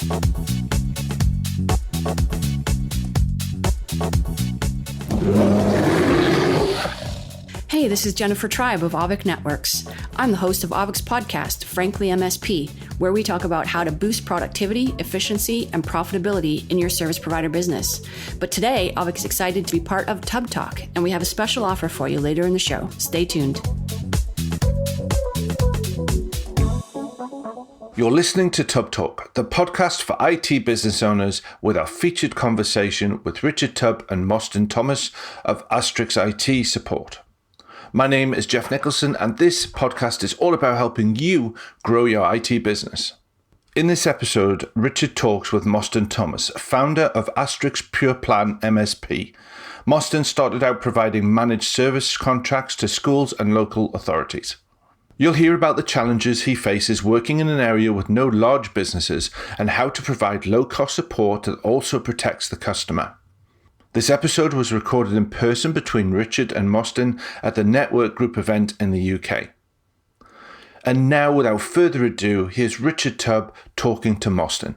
Hey, this is Jennifer Tribe of Avik Networks. I'm the host of Avik's podcast, Frankly MSP, where we talk about how to boost productivity, efficiency, and profitability in your service provider business. But today, Avik is excited to be part of Tub Talk, and we have a special offer for you later in the show. Stay tuned. You're listening to Tub Talk, the podcast for IT business owners, with our featured conversation with Richard Tubb and Mostyn Thomas of Astrix IT Support. My name is Jeff Nicholson, and this podcast is all about helping you grow your IT business. In this episode, Richard talks with Mostyn Thomas, founder of Astrix Pure Plan MSP. Mostyn started out providing managed service contracts to schools and local authorities. You'll hear about the challenges he faces working in an area with no large businesses and how to provide low-cost support that also protects the customer. This episode was recorded in person between Richard and Mostyn at the Network Group event in the UK. And now, without further ado, here's Richard Tubb talking to Mostyn.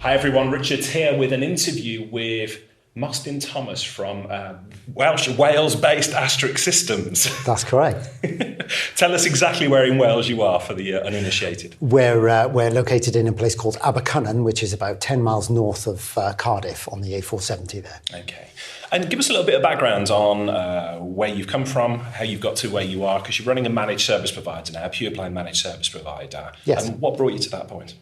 Hi everyone, Richard's here with an interview with Mostyn Thomas from Wales-based Astrix Systems. That's correct. Tell us exactly where in Wales you are for the uninitiated. We're located in a place called Abercynon, which is about 10 miles north of Cardiff on the A470 there. Okay. And give us a little bit of background on where you've come from, how you've got to where you are, because you're running a managed service provider now, a pure play managed service provider. Yes. And what brought you to that point?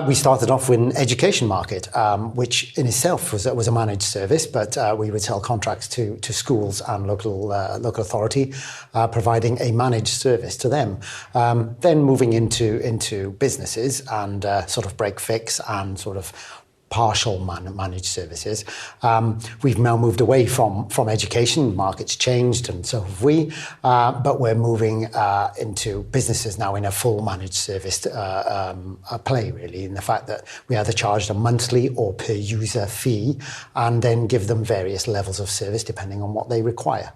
We started off with an education market, which in itself was a managed service, but we would sell contracts to schools and local authority, providing a managed service to them. Then moving into businesses and sort of break fix and sort of partial managed services. We've now moved away from education. Markets changed, and so have we. But we're moving into businesses now in a full managed service play, really, in the fact that we either charge a monthly or per user fee, and then give them various levels of service depending on what they require.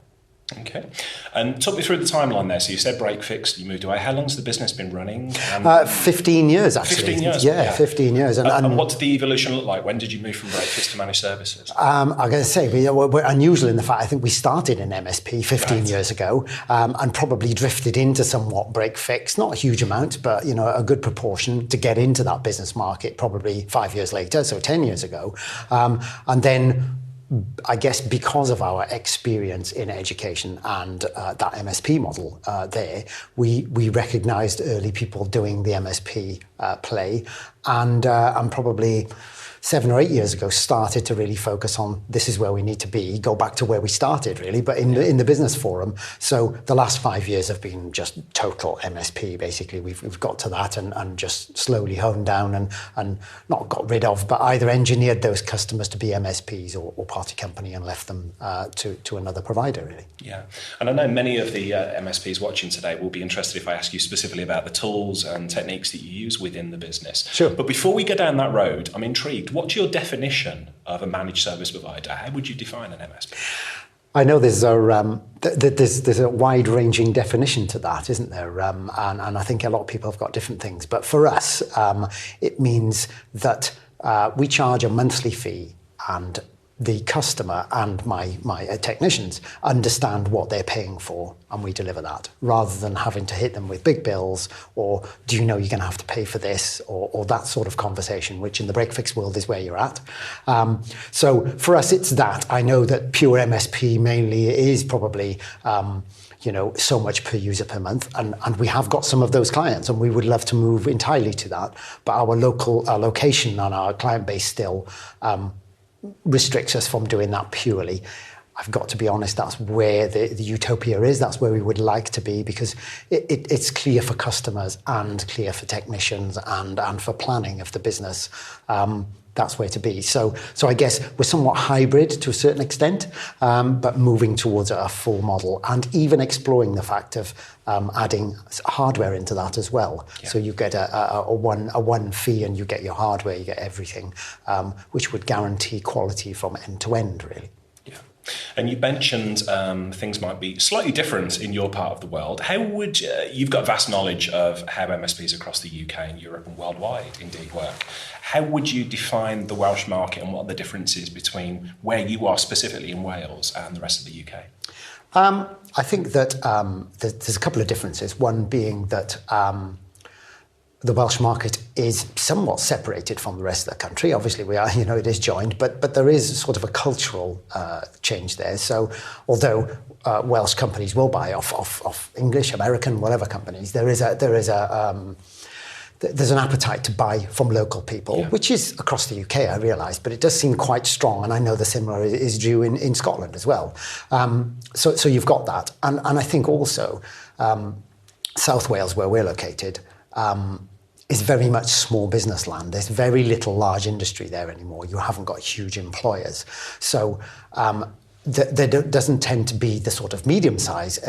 Okay. And talk me through the timeline there. So you said break fix, you moved away. How long has the business been running? 15 years, actually. 15 years? Yeah, 15 years. And what did the evolution look like? When did you move from break fix to managed services? I'm going to say, we're unusual in the fact I think we started in MSP 15 years ago and probably drifted into somewhat break fix, not a huge amount, but a good proportion to get into that business market probably 5 years later, so 10 years ago. And then I guess because of our experience in education and that MSP model there, we recognised early people doing the MSP play and probably 7 or 8 years ago started to really focus on this is where we need to be, go back to where we started really, but in the business forum. So the last 5 years have been just total MSP basically. We've got to that and just slowly honed down and not got rid of, but either engineered those customers to be MSPs or party company and left them to another provider really. Yeah, and I know many of the MSPs watching today will be interested if I ask you specifically about the tools and techniques that you use within the business. Sure. But before we go down that road, I'm intrigued. What's your definition of a managed service provider? How would you define an MSP? I know there's a wide-ranging definition to that, isn't there? And I think a lot of people have got different things. But for us, it means that we charge a monthly fee and the customer and my technicians understand what they're paying for, and we deliver that, rather than having to hit them with big bills or do you know you're going to have to pay for this or that sort of conversation, which in the break-fix world is where you're at. So for us, it's that. I know that pure MSP mainly is probably so much per user per month, and we have got some of those clients, and we would love to move entirely to that. But our location and our client base still restricts us from doing that purely. I've got to be honest, that's where the utopia is. That's where we would like to be, because it's clear for customers and clear for technicians and for planning of the business. That's where to be. So I guess we're somewhat hybrid to a certain extent, but moving towards a full model and even exploring the fact of adding hardware into that as well. Yeah. So you get a one fee and you get your hardware, you get everything, which would guarantee quality from end to end, really. Yeah. And you mentioned things might be slightly different in your part of the world. How would you've got vast knowledge of how MSPs across the UK and Europe and worldwide indeed work. How would you define the Welsh market and what are the differences between where you are specifically in Wales and the rest of the UK? I think that there's a couple of differences. One being that the Welsh market is somewhat separated from the rest of the country. Obviously, we are, it is joined, but there is sort of a cultural change there. So, although Welsh companies will buy off English, American, whatever companies, there's an appetite to buy from local people, which is across the UK, I realise, but it does seem quite strong, and I know the similar is due in Scotland as well. So you've got that, and I think also South Wales, where we're located, is very much small business land. There's very little large industry there anymore. You haven't got huge employers. So there doesn't tend to be the sort of medium-sized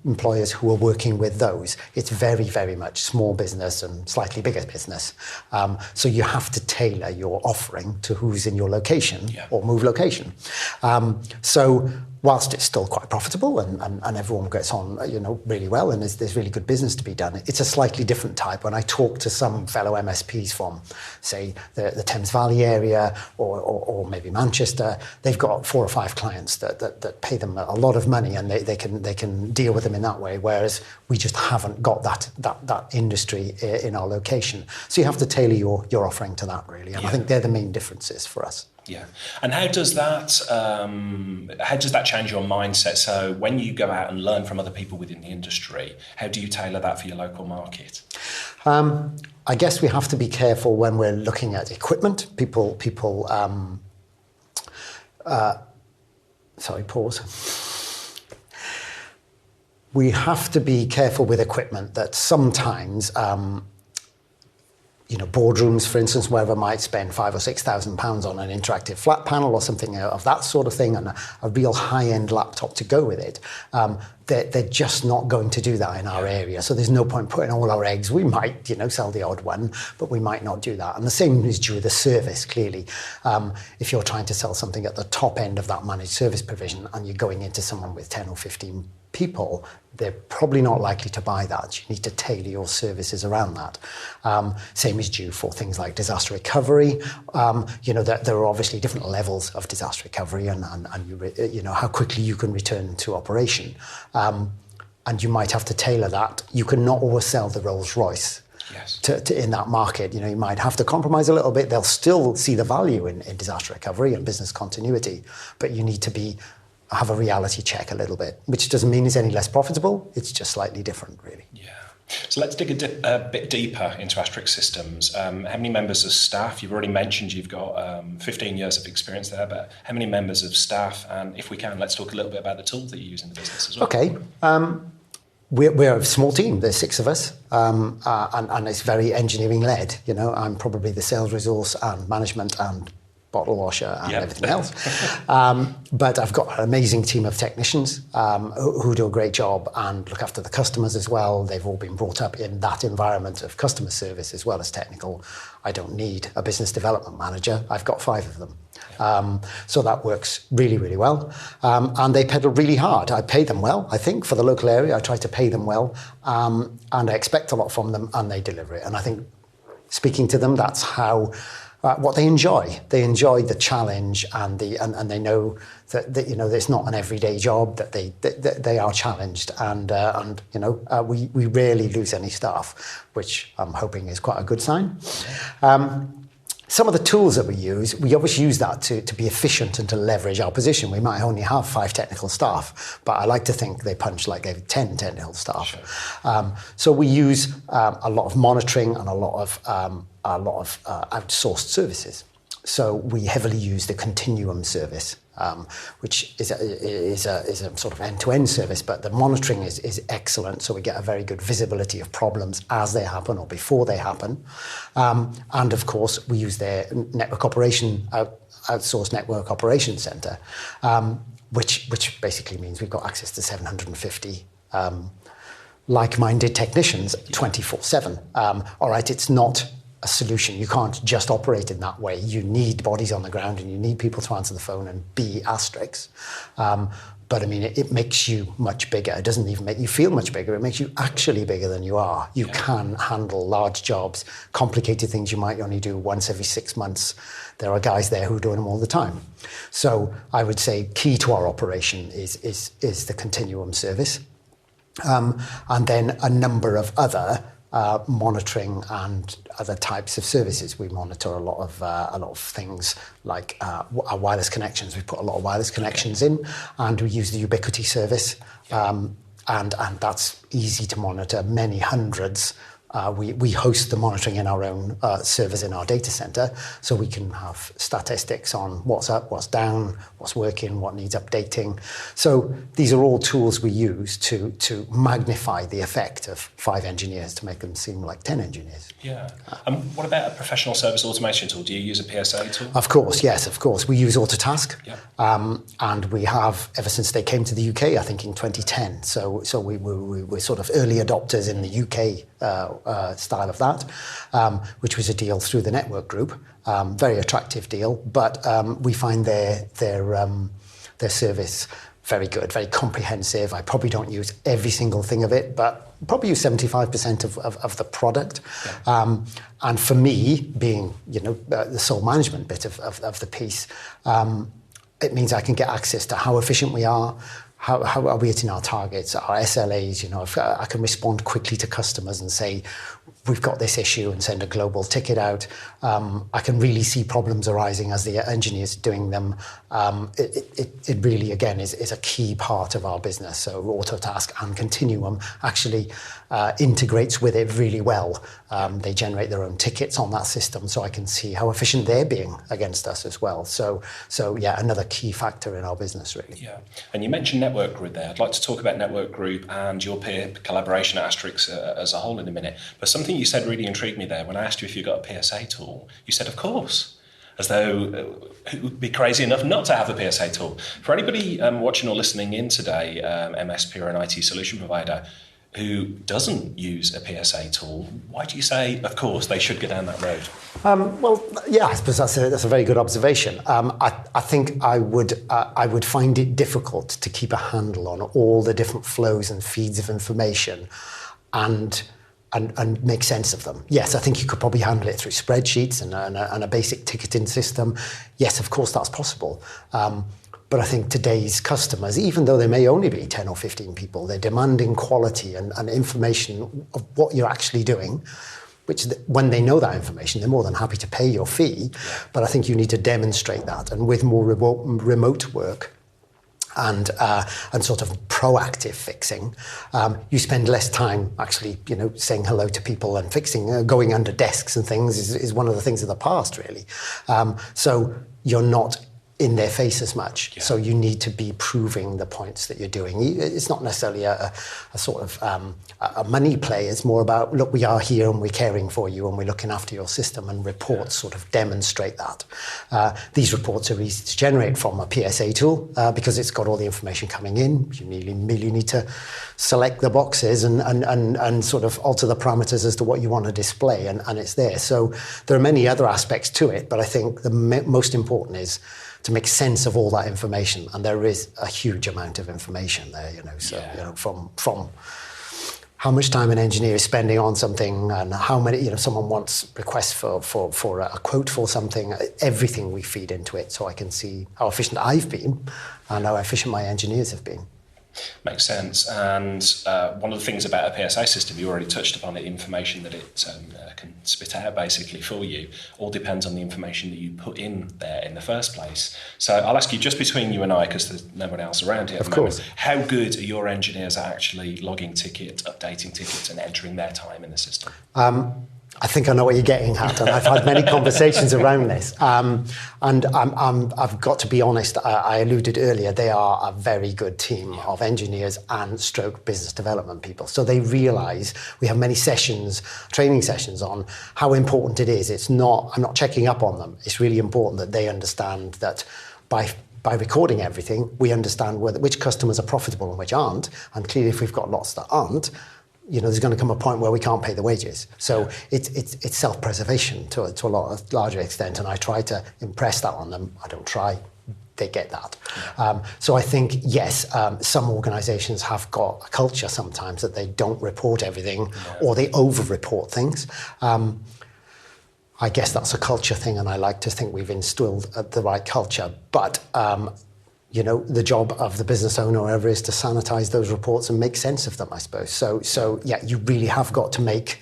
employers who are working with those. It's very, very much small business and slightly bigger business. So you have to tailor your offering to who's in your location or move location. So whilst it's still quite profitable and everyone gets on, really well, and there's really good business to be done, it's a slightly different type. When I talk to some fellow MSPs from, say, the Thames Valley area or maybe Manchester, they've got 4 or 5 clients that pay them a lot of money, and they can deal with them in that way. Whereas we just haven't got that industry in our location. So you have to tailor your offering to that, really. And I think they're the main differences for us. Yeah, and how does that change your mindset? So when you go out and learn from other people within the industry, how do you tailor that for your local market? I guess we have to be careful when we're looking at equipment. Pause. We have to be careful with equipment that sometimes. Boardrooms, for instance, wherever might spend £5,000 or £6,000 on an interactive flat panel or something of that sort of thing, and a real high-end laptop to go with it. They're just not going to do that in our area. So there's no point putting all our eggs. We might, sell the odd one, but we might not do that. And the same is due with the service, clearly. If you're trying to sell something at the top end of that managed service provision and you're going into someone with 10 or 15 people, they're probably not likely to buy that. You need to tailor your services around that. Same is due for things like disaster recovery. There are obviously different levels of disaster recovery and how quickly you can return to operation. And you might have to tailor that. You cannot always sell the Rolls Royce to in that market. You might have to compromise a little bit. They'll still see the value in disaster recovery and business continuity, but you need to have a reality check a little bit, which doesn't mean it's any less profitable. It's just slightly different, really. Yeah. So let's dig a bit deeper into Astrix systems. How many members of staff? You've already mentioned you've got 15 years of experience there, but how many members of staff? And if we can, let's talk a little bit about the tools that you use in the business as well. Okay. We're a small team. There's 6 of us, and it's very engineering-led. I'm probably the sales resource and management and bottle washer and everything else. But I've got an amazing team of technicians who do a great job and look after the customers as well. They've all been brought up in that environment of customer service as well as technical. I don't need a business development manager. I've got 5 of them. So that works really, really well. And they pedal really hard. I pay them well, I think, for the local area. I try to pay them well. And I expect a lot from them, and they deliver it. And I think speaking to them, that's how... what they enjoy. They enjoy the challenge, and they know that it's not an everyday job. That they are challenged, and we rarely lose any staff, which I'm hoping is quite a good sign. Some of the tools that we obviously use that to be efficient and to leverage our position. We might only have 5 technical staff, but I like to think they punch like they have 10 technical staff. Sure. So we use a lot of monitoring and a lot of outsourced services. So we heavily use the Continuum service, which is a sort of end-to-end service, but the monitoring is excellent. So we get a very good visibility of problems as they happen or before they happen. And of course, we use their outsourced network operations center, which basically means we've got access to 750 like-minded technicians 24/7. All right, it's not a a solution. You can't just operate in that way. You need bodies on the ground and you need people to answer the phone and be Astrix. But I mean, it makes you much bigger. It doesn't even make you feel much bigger. It makes you actually bigger than you are. You can handle large jobs, complicated things you might only do once every 6 months. There are guys there who are doing them all the time. So I would say key to our operation is the continuum service. And then a number of other monitoring and other types of services. We monitor a lot of things like our wireless connections. We put a lot of wireless connections in, and we use the Ubiquity service, and that's easy to monitor. Many hundreds. We host the monitoring in our own servers in our data center, so we can have statistics on what's up, what's down, what's working, what needs updating. So these are all tools we use to magnify the effect of 5 engineers to make them seem like 10 engineers. Yeah. And what about a professional service automation tool? Do you use a PSA tool? Of course, yes, of course. We use Autotask, and we have ever since they came to the UK, I think in 2010. So we were sort of early adopters in the UK style of that, which was a deal through the network group. Very attractive deal, but we find their service very good, very comprehensive. I probably don't use every single thing of it, but probably use 75% of the product. Yeah. And for me, being the sole management bit of the piece, it means I can get access to how efficient we are. How are we hitting our targets, our SLAs? If I can respond quickly to customers and say, we've got this issue and send a global ticket out. I can really see problems arising as the engineers are doing them. It really, again, is a key part of our business. So Autotask and Continuum actually integrates with it really well. They generate their own tickets on that system, so I can see how efficient they're being against us as well. So yeah, another key factor in our business, really. Yeah, and you mentioned Network Group there. I'd like to talk about Network Group and your peer collaboration at Astrix as a whole in a minute. But something you said really intrigued me there. When I asked you if you got a PSA tool, you said, of course, as though it would be crazy enough not to have a PSA tool. For anybody watching or listening in today, MSP or an IT solution provider who doesn't use a PSA tool, why do you say, of course, they should go down that road? Well, yeah, I suppose that's a very good observation. I think I would find it difficult to keep a handle on all the different flows and feeds of information and make sense of them. Yes, I think you could probably handle it through spreadsheets and a basic ticketing system. Yes, of course, that's possible. But I think today's customers, even though they may only be 10 or 15 people, they're demanding quality and information of what you're actually doing, which when they know that information, they're more than happy to pay your fee. But I think you need to demonstrate that. And with more remote work, and sort of proactive fixing, you spend less time actually, saying hello to people and fixing, going under desks and things is one of the things of the past, really. So you're not in their face as much. Yeah. So you need to be proving the points that you're doing. It's not necessarily a sort of a money play. It's more about, look, we are here and we're caring for you and we're looking after your system, and reports sort of demonstrate that. These reports are easy to generate from a PSA tool because it's got all the information coming in. You merely need to select the boxes and sort of alter the parameters as to what you want to display, and it's there. So there are many other aspects to it, but I think the most important is to make sense of all that information, and there is a huge amount of information there, from how much time an engineer is spending on something and how many, someone wants requests for a quote for something, everything we feed into it, so I can see how efficient I've been and how efficient my engineers have been. Makes sense. And one of the things about a PSA system, you already touched upon it, information that it can spit out basically for you, all depends on the information that you put in there in the first place. So I'll ask you, just between you and I, because there's no one else around here at the moment, how good are your engineers at actually logging tickets, updating tickets and entering their time in the system? I think I know what you're getting at, and I've had many conversations around this. And I've got to be honest, I alluded earlier, they are a very good team of engineers and stroke business development people. So they realise, we have many sessions, training sessions on how important it is. I'm not checking up on them. It's really important that they understand that by recording everything, we understand which customers are profitable and which aren't. And clearly, if we've got lots that aren't, there's going to come a point where we can't pay the wages. So it's self-preservation to a larger extent, and I try to impress that on them. I don't try. They get that. So I think, yes, some organisations have got a culture sometimes that they don't report everything or they over-report things. I guess that's a culture thing, and I like to think we've instilled the right culture. But, the job of the business owner or whatever is to sanitise those reports and make sense of them, I suppose. So you really have got to make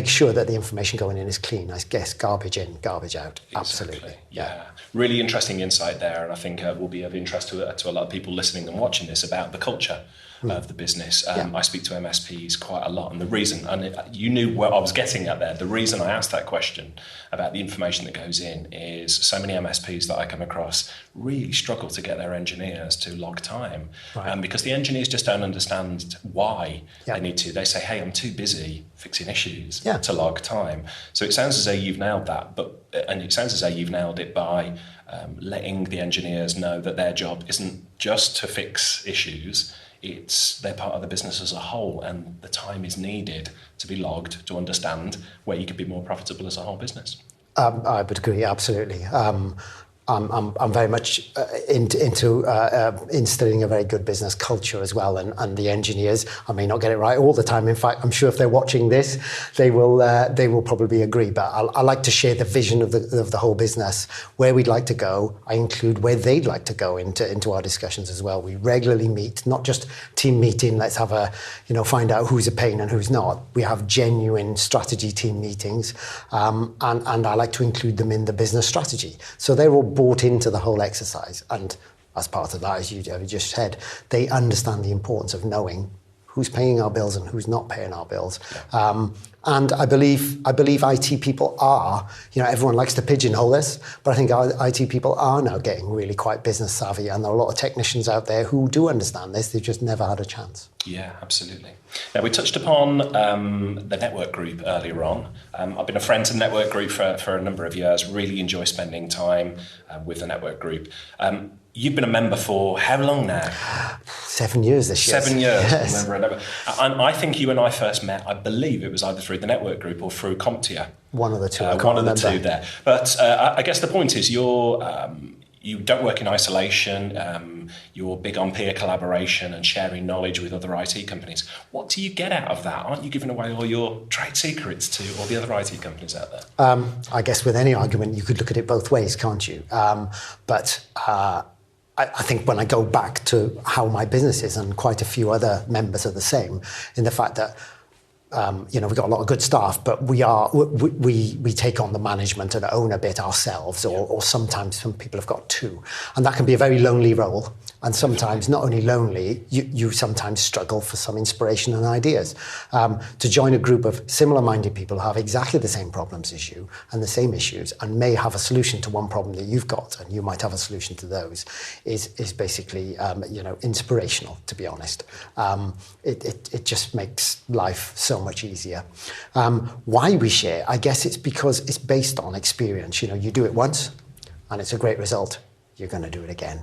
sure that the information going in is clean. I guess garbage in, garbage out. Absolutely. Exactly. Yeah. Really interesting insight there, and I think will be of interest to a lot of people listening and watching this about the culture of the business. I speak to MSPs quite a lot, and the reason, and you knew where I was getting at there, the reason I asked that question about the information that goes in is so many MSPs that I come across really struggle to get their engineers to log time, because the engineers just don't understand why they need to. They say, hey, I'm too busy fixing issues to log time. So it sounds as though you've nailed that, and it sounds as though you've nailed it by letting the engineers know that their job isn't just to fix issues, they're part of the business as a whole, and the time is needed to be logged to understand where you could be more profitable as a whole business. I would agree, absolutely. I'm very much into instilling a very good business culture as well, and the engineers, I may not get it right all the time. In fact, I'm sure if they're watching this, they will probably agree. But I like to share the vision of the whole business, where we'd like to go. I include where they'd like to go into our discussions as well. We regularly meet, not just team meeting. Let's have find out who's a pain and who's not. We have genuine strategy team meetings, and I like to include them in the business strategy. So they're all bought into the whole exercise, and as part of that, as you just said, they understand the importance of knowing who's paying our bills and who's not paying our bills. And I believe IT people are, everyone likes to pigeonhole us, but I think our IT people are now getting really quite business savvy, and there are a lot of technicians out there who do understand this. They've just never had a chance. Yeah, absolutely. Now, we touched upon the network group earlier on. I've been a friend to the network group for a number of years, really enjoy spending time with the network group. You've been a member for how long now? 7 years this year. 7 years. Yes. And I think you and I first met, I believe it was either through the network group or through CompTIA. One of the two. One of the two there. But I guess the point is you don't work in isolation. You're big on peer collaboration and sharing knowledge with other IT companies. What do you get out of that? Aren't you giving away all your trade secrets to all the other IT companies out there? I guess with any argument, you could look at it both ways, can't you? But I think when I go back to how my business is, and quite a few other members are the same, in the fact that we've got a lot of good staff, but we take on the management and own a bit ourselves, or sometimes some people have got two, and that can be a very lonely role. And sometimes not only lonely, you sometimes struggle for some inspiration and ideas. To join a group of similar-minded people who have exactly the same problems as you and the same issues, and may have a solution to one problem that you've got, and you might have a solution to those, is basically inspirational. To be honest, it just makes life so much easier. Why we share? I guess it's because it's based on experience. You do it once, and it's a great result. You're going to do it again.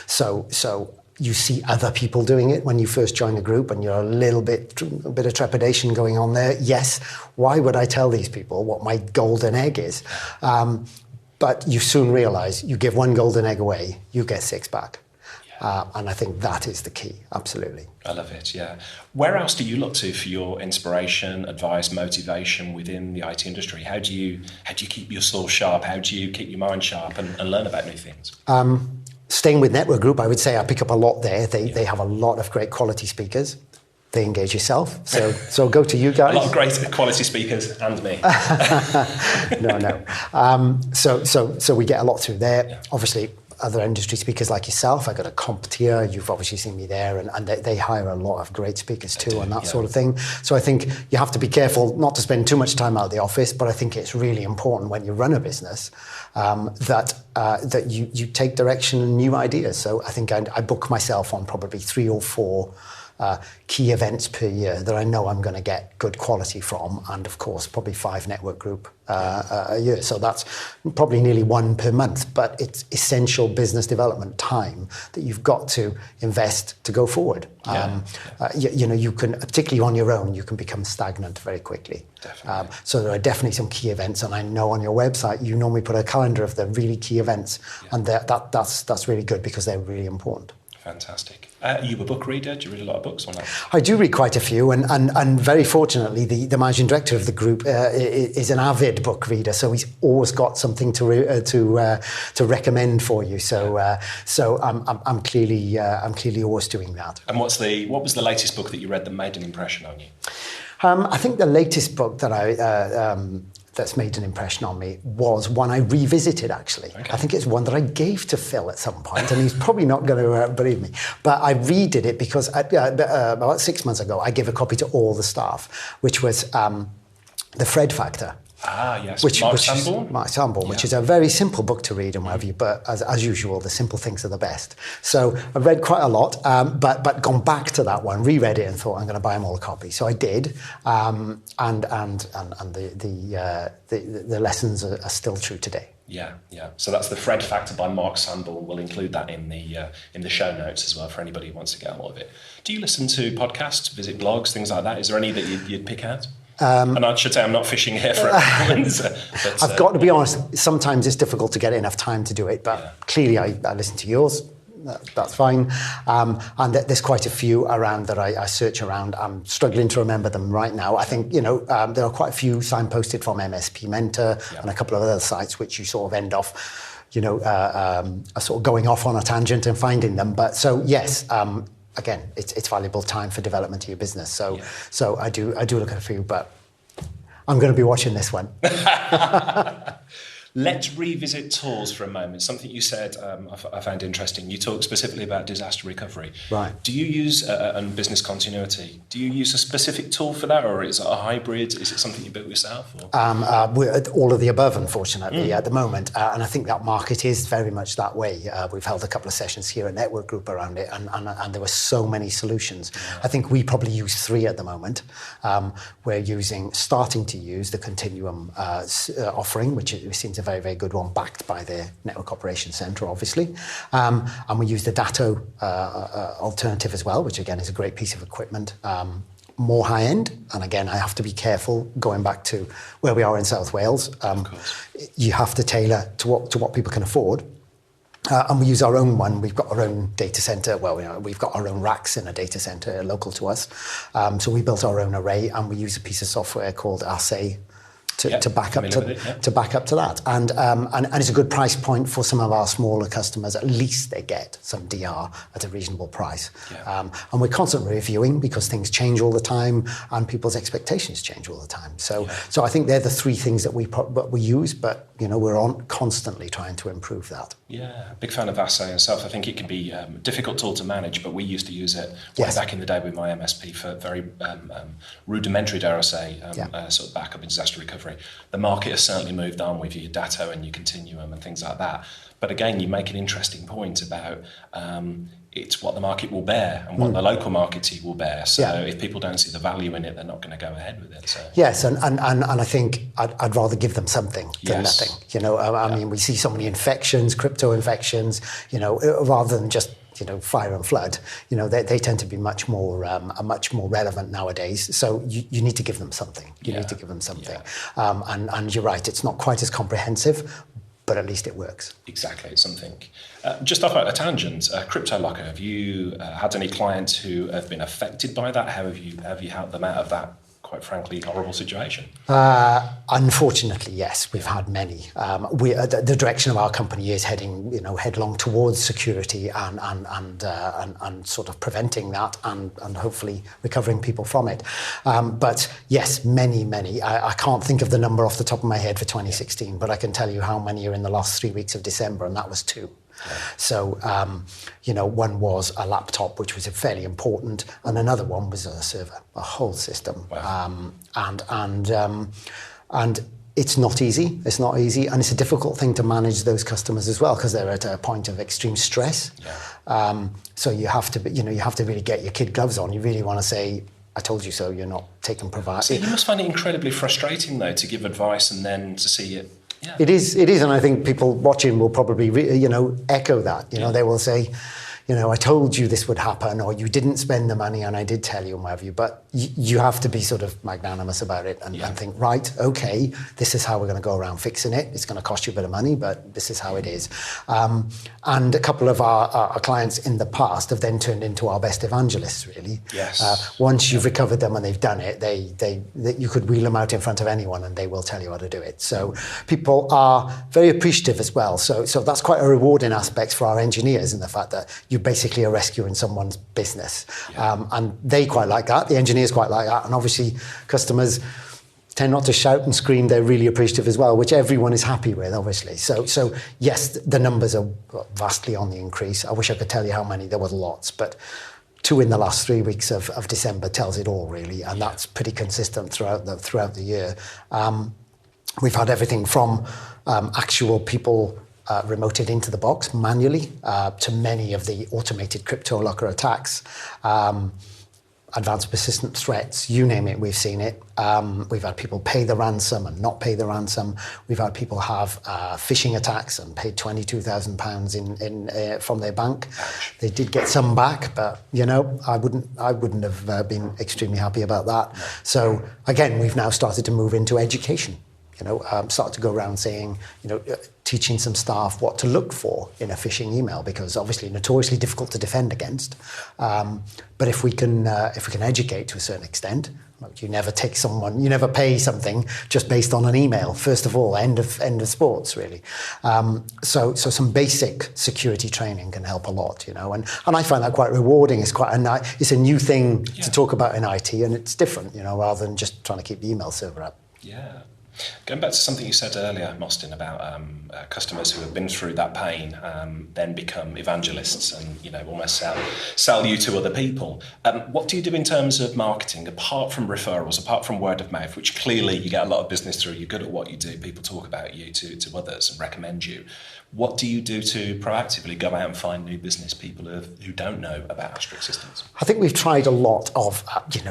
So you see other people doing it when you first join a group, and you're a bit of trepidation going on there. Yes, why would I tell these people what my golden egg is? But you soon realise you give one golden egg away, you get 6 back. And I think that is the key, absolutely. I love it, yeah. Where else do you look to for your inspiration, advice, motivation within the IT industry? How do you keep your soul sharp? How do you keep your mind sharp and learn about new things? Staying with Network Group, I would say I pick up a lot there. They have a lot of great quality speakers. They engage yourself. So go to you guys. A lot of great quality speakers and me. No. So we get a lot through there. Yeah. Obviously, other industry speakers like yourself. I got a CompTIA. You've obviously seen me there, and they hire a lot of great speakers too, and that sort of thing. So I think you have to be careful not to spend too much time out of the office, but I think it's really important when you run a business that you take direction and new ideas. So I think I book myself on probably 3 or 4 key events per year that I know I'm going to get good quality from, and of course probably 5 network group a year. So that's probably nearly 1 per month, but it's essential business development time that you've got to invest to go forward. You can, particularly on your own, you can become stagnant very quickly. So there are definitely some key events, and I know on your website you normally put a calendar of the really key events, and that's really good because they're really important. Fantastic. Are you a book reader? Do you read a lot of books or not? I do read quite a few, and very fortunately, the managing director of the group is an avid book reader, so he's always got something to recommend for you. So I'm clearly always doing that. And what was the latest book that you read that made an impression on you? I think the latest book that that's made an impression on me was one I revisited, actually. Okay. I think it's one that I gave to Phil at some point, and he's probably not going to believe me. But I redid it because about 6 months ago, I gave a copy to all the staff, which was The Fred Factor. Ah, yes. Mark Sanborn, which is a very simple book to read and what have you, but as usual, the simple things are the best. So I've read quite a lot, but gone back to that one, reread it and thought I'm going to buy them all a copy. So I did, and the lessons are still true today. Yeah. So that's The Fred Factor by Mark Sanborn. We'll include that in the show notes as well for anybody who wants to get more of it. Do you listen to podcasts, visit blogs, things like that? Is there any that you'd pick out? And I should say I'm not fishing here for everyone. But, I've got to be honest, sometimes it's difficult to get enough time to do it, but clearly I listen to yours. That's fine. And there's quite a few around that I search around. I'm struggling to remember them right now. I think, there are quite a few signposted from MSP Mentor and a couple of other sites which you sort of end off, sort of going off on a tangent and finding them. But so, yes, again, it's valuable time for development of your business. So I do look at a few, but I'm going to be watching this one. Let's revisit tools for a moment. Something you said I found interesting. You talked specifically about disaster recovery. Right. Do you use, and business continuity, do you use a specific tool for that, or is it a hybrid? Is it something you built yourself? We're all of the above, unfortunately, at the moment. And I think that market is very much that way. We've held a couple of sessions here at Network Group around it, and there were so many solutions. Yeah. I think we probably use 3 at the moment. We're starting to use the Continuum offering, which seems a very, very good one, backed by the Network Operations Centre, obviously. And we use the Datto alternative as well, which again is a great piece of equipment. More high end, and again, I have to be careful going back to where we are in South Wales. You have to tailor to what people can afford. And we use our own one. We've got our own data centre. Well, we've got our own racks in a data centre local to us. So we built our own array, and we use a piece of software called Assay to back up to that, and it's a good price point for some of our smaller customers. At least they get some DR at a reasonable price, and we're constantly reviewing because things change all the time and people's expectations change all the time. So I think they're the 3 things that we use, but we're constantly trying to improve that. Yeah, big fan of Assay yourself. I think it can be a difficult tool to manage, but we used to use it back in the day with my MSP for very rudimentary, dare I say, sort of backup and disaster recovery. The market has certainly moved on with your Datto and your Continuum and things like that. But again, you make an interesting point about it's what the market will bear and what the local market will bear. So if people don't see the value in it, they're not going to go ahead with it. So. Yes, and I think I'd rather give them something than nothing. I mean, we see so many infections, crypto infections, rather than just fire and flood. They tend to be much more relevant nowadays. So you need to give them something. You need to give them something. And you're right, it's not quite as comprehensive, but at least it works. Exactly, it's something. Just off a tangent, Crypto Locker, have you had any clients who have been affected by that? How have you helped them out of that, quite frankly, horrible situation? Unfortunately, yes, we've had many. The direction of our company is heading, headlong towards security and sort of preventing that and hopefully recovering people from it. But yes, many. I can't think of the number off the top of my head for 2016, but I can tell you how many are in the last 3 weeks of December, and that was 2. Yeah. So, one was a laptop, which was fairly important, and another one was a server, a whole system. Wow. And It's not easy. It's not easy, and it's a difficult thing to manage those customers as well because they're at a point of extreme stress. Yeah. So you have to, you have to really get your kid gloves on. You really want to say, "I told you so." You're not taking provide. So you must find it incredibly frustrating, though, to give advice and then to see it. Yeah. It is, and I think people watching will probably, echo that. They will say, I told you this would happen, or you didn't spend the money and I did tell you and what have you. But you have to be sort of magnanimous about it and think, right, okay, this is how we're going to go around fixing it. It's going to cost you a bit of money, but this is how it is. And a couple of our clients in the past have then turned into our best evangelists, really. Yes. Once you've recovered them and they've done it, they you could wheel them out in front of anyone and they will tell you how to do it. So people are very appreciative as well. So that's quite a rewarding aspect for our engineers in the fact that you basically are rescuing someone's business. And they quite like that. The engineers quite like that. And obviously customers tend not to shout and scream. They're really appreciative as well, which everyone is happy with, obviously. So yes, the numbers are vastly on the increase. I wish I could tell you how many. There were lots, but 2 in the last 3 weeks of December tells it all, really. And that's pretty consistent throughout the year. We've had everything from actual people remoted into the box manually to many of the automated crypto locker attacks, advanced persistent threats, you name it, we've seen it. We've had people pay the ransom and not pay the ransom. We've had people have phishing attacks and paid £22,000 in from their bank. They did get some back, but I wouldn't have been extremely happy about that. So again, we've now started to move into education. Start to go around saying, teaching some staff what to look for in a phishing email, because obviously notoriously difficult to defend against. But if we can educate to a certain extent, you never pay something just based on an email. First of all, end of sports, really. So some basic security training can help a lot, and I find that quite rewarding. It's a new thing to talk about in IT, and it's different, rather than just trying to keep the email server up. Yeah. Going back to something you said earlier, Mostyn, about customers who have been through that pain then become evangelists and almost sell you to other people. What do you do in terms of marketing, apart from referrals, apart from word of mouth, which clearly you get a lot of business through, you're good at what you do, people talk about you to others and recommend you. What do you do to proactively go out and find new business people who don't know about Astrix systems? I think we've tried a lot of,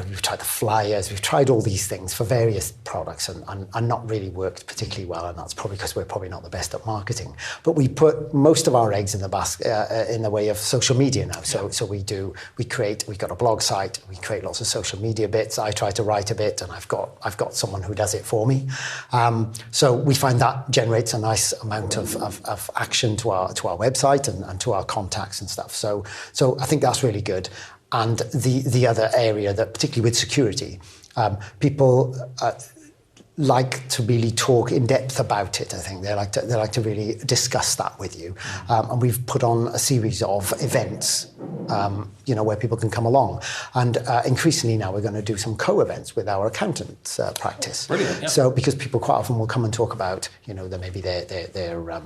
we've tried the flyers, we've tried all these things for various products and not really worked particularly well, and that's probably because we're probably not the best at marketing. But we put most of our eggs in the basket in the way of social media now. So we've got a blog site, we create lots of social media bits. I try to write a bit, and I've got someone who does it for me. So we find that generates a nice amount of action to our website and to our contacts and stuff. So I think that's really good. And the other area that, particularly with security, people like to really talk in depth about it. I think they like to really discuss that with you. And we've put on a series of events, where people can come along. And increasingly now we're going to do some co-events with our accountants practice. Brilliant. Yeah. So because people quite often will come and talk about, that maybe they're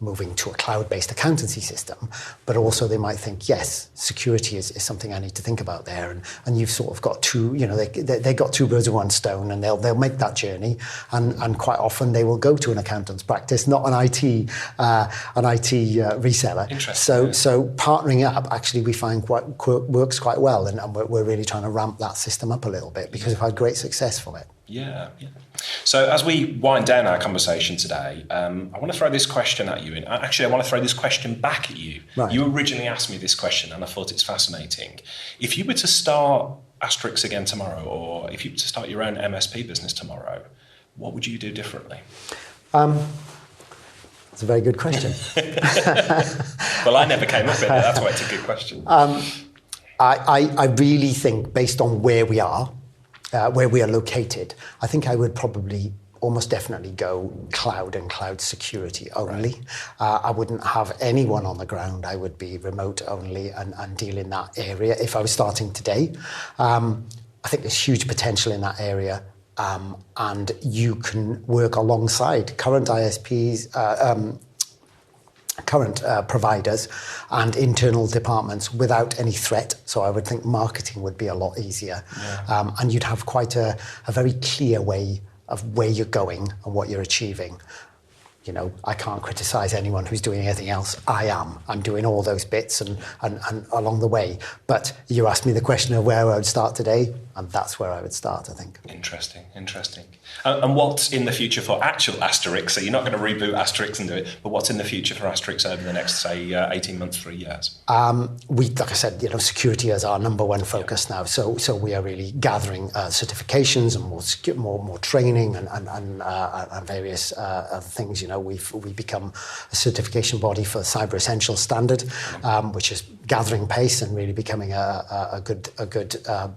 moving to a cloud-based accountancy system, but also they might think, yes, security is something I need to think about there, and you've sort of got two, they got two birds with one stone, and they'll make that journey, and quite often they will go to an accountant's practice, not an IT reseller. Interesting. So partnering up, actually, we find works quite well, and we're really trying to ramp that system up a little bit because we've had great success from it. Yeah. So as we wind down our conversation today, I want to throw this question at you. Actually, I want to throw this question back at you. Right. You originally asked me this question, and I thought it's fascinating. If you were to start Astrix again tomorrow, or if you were to start your own MSP business tomorrow, what would you do differently? That's a very good question. Well, I never came up with it. That's why it's a good question. I really think, based on where we are located, I think I would probably almost definitely go cloud and cloud security only. Right. I wouldn't have anyone on the ground. I would be remote only and deal in that area if I was starting today. I think there's huge potential in that area, and you can work alongside current ISPs, current providers and internal departments without any threat. So I would think marketing would be a lot easier. Yeah. And you'd have quite a very clear way of where you're going and what you're achieving. You know, I can't criticize anyone who's doing anything else. I'm doing all those bits and along the way. But you asked me the question of where I would start today, and that's where I would start, I think. Interesting. And what's in the future for actual Astrix? So you're not going to reboot Astrix and do it, but what's in the future for Astrix over the next, say, 18 months, 3 years? Like I said, security is our number one focus now. So we are really gathering certifications and more training and various other things. You know, we've become a certification body for Cyber Essentials Standard, which is gathering pace and really becoming a good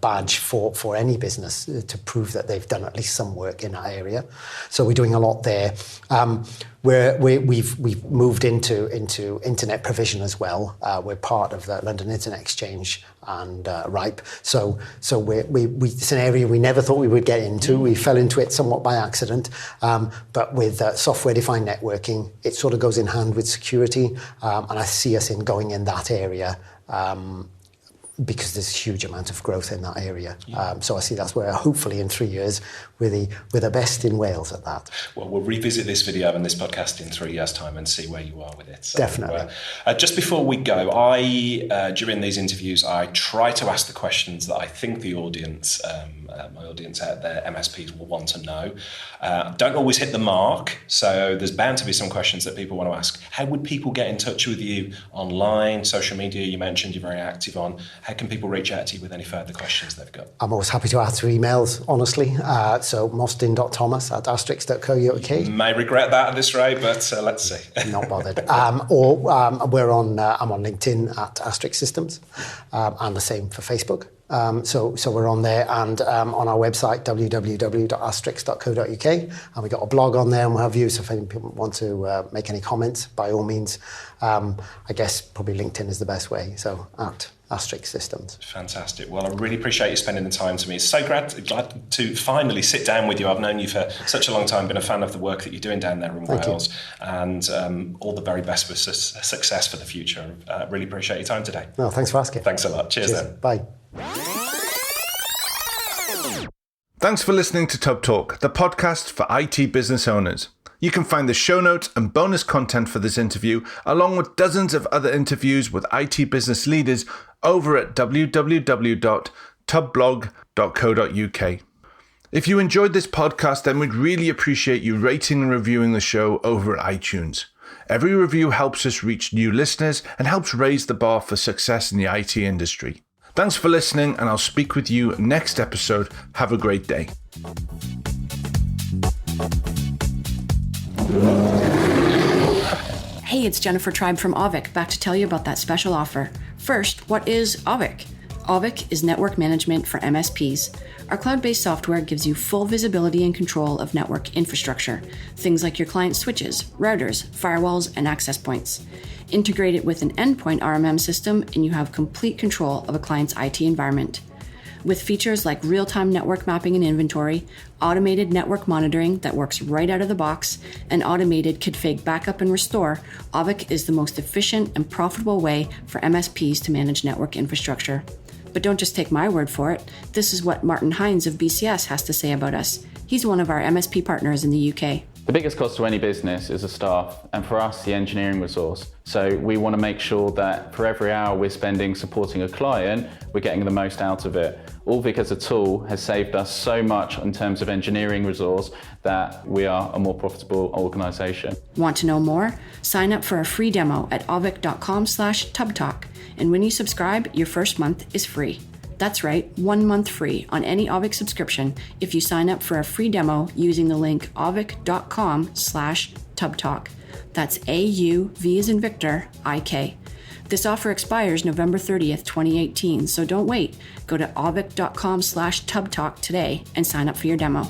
badge for any business to prove that they've done at least some work in that area. So we're doing a lot there. We've moved into internet provision as well. We're part of the London Internet Exchange and RIPE. So it's an area we never thought we would get into. We fell into it somewhat by accident. But with software-defined networking, it sort of goes in hand with security. And I see us going in that area. Because there's a huge amount of growth in that area. So I see that's where hopefully in 3 years we're the best in Wales at that. Well, we'll revisit this video and this podcast in 3 years' time and see where you are with it. So, definitely. Just before we go, during these interviews, I try to ask the questions that I think the audience, my audience out there, MSPs, will want to know. Don't always hit the mark, so there's bound to be some questions that people want to ask. How would people get in touch with you online, social media? You mentioned you're very active on. How can people reach out to you with any further questions they've got? I'm always happy to answer emails, honestly. So mostyn.thomas@astrix.co.uk. May regret that at this rate, but let's see. Not bothered. We're on. I'm on LinkedIn at Astrix Systems, and the same for Facebook. So we're on there and on our website www.astrix.co.uk, and we got a blog on there and what have you. So if any people want to make any comments, by all means, I guess probably LinkedIn is the best way. So at Astrix Systems. Fantastic. Well, I really appreciate you spending the time to me. It's so glad to finally sit down with you. I've known you for such a long time, been a fan of the work that you're doing down there in Wales, and all the very best with success for the future. Really appreciate your time today. No, thanks for asking. Thanks a lot. Cheers. Then. Bye. Thanks for listening to Tub Talk, the podcast for IT business owners. You can find the show notes and bonus content for this interview, along with dozens of other interviews with IT business leaders, over at www.tubblog.co.uk. If you enjoyed this podcast, then we'd really appreciate you rating and reviewing the show over at iTunes. Every review helps us reach new listeners and helps raise the bar for success in the IT industry. Thanks for listening, and I'll speak with you next episode. Have a great day. Hey, it's Jennifer Tribe from Avic, back to tell you about that special offer. First, what is Avic? Avic is network management for MSPs. Our cloud-based software gives you full visibility and control of network infrastructure, things like your client switches, routers, firewalls, and access points. Integrate it with an endpoint RMM system, and you have complete control of a client's IT environment. With features like real-time network mapping and inventory, automated network monitoring that works right out of the box, and automated config backup and restore, Avic is the most efficient and profitable way for MSPs to manage network infrastructure. But don't just take my word for it. This is what Martin Hines of BCS has to say about us. He's one of our MSP partners in the UK. The biggest cost to any business is the staff, and for us, the engineering resource. So we want to make sure that for every hour we're spending supporting a client, we're getting the most out of it. Allvic as a tool has saved us so much in terms of engineering resource that we are a more profitable organisation. Want to know more? Sign up for a free demo at avic.com/tubtalk. And when you subscribe, your first month is free. That's right, 1 month free on any Avic subscription if you sign up for a free demo using the link avic.com/tubtalk. That's AUV as in Victor, IK. This offer expires November 30th, 2018, so don't wait. Go to avic.com/tubtalk today and sign up for your demo.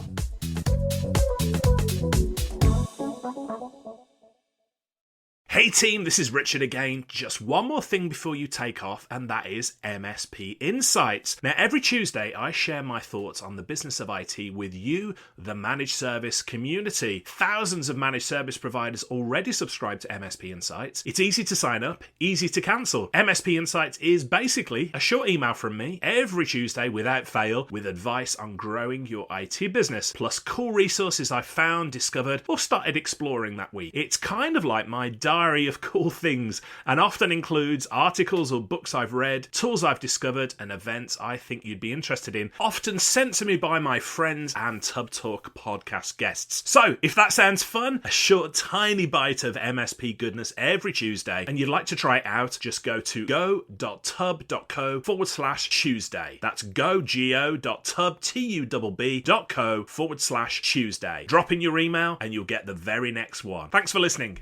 Hey team, this is Richard again. Just one more thing before you take off, and that is MSP Insights. Now, every Tuesday, I share my thoughts on the business of IT with you, the managed service community. Thousands of managed service providers already subscribe to MSP Insights. It's easy to sign up, easy to cancel. MSP Insights is basically a short email from me every Tuesday without fail with advice on growing your IT business, plus cool resources I've found, discovered, or started exploring that week. It's kind of like my diary of cool things and often includes articles or books I've read, tools I've discovered, and events I think you'd be interested in, often sent to me by my friends and Tub Talk podcast guests. So if that sounds fun, a short tiny bite of MSP goodness every Tuesday, and you'd like to try it out, just go to go.tub.co/Tuesday. That's go.tub.co/Tuesday. Drop in your email and you'll get the very next one. Thanks for listening.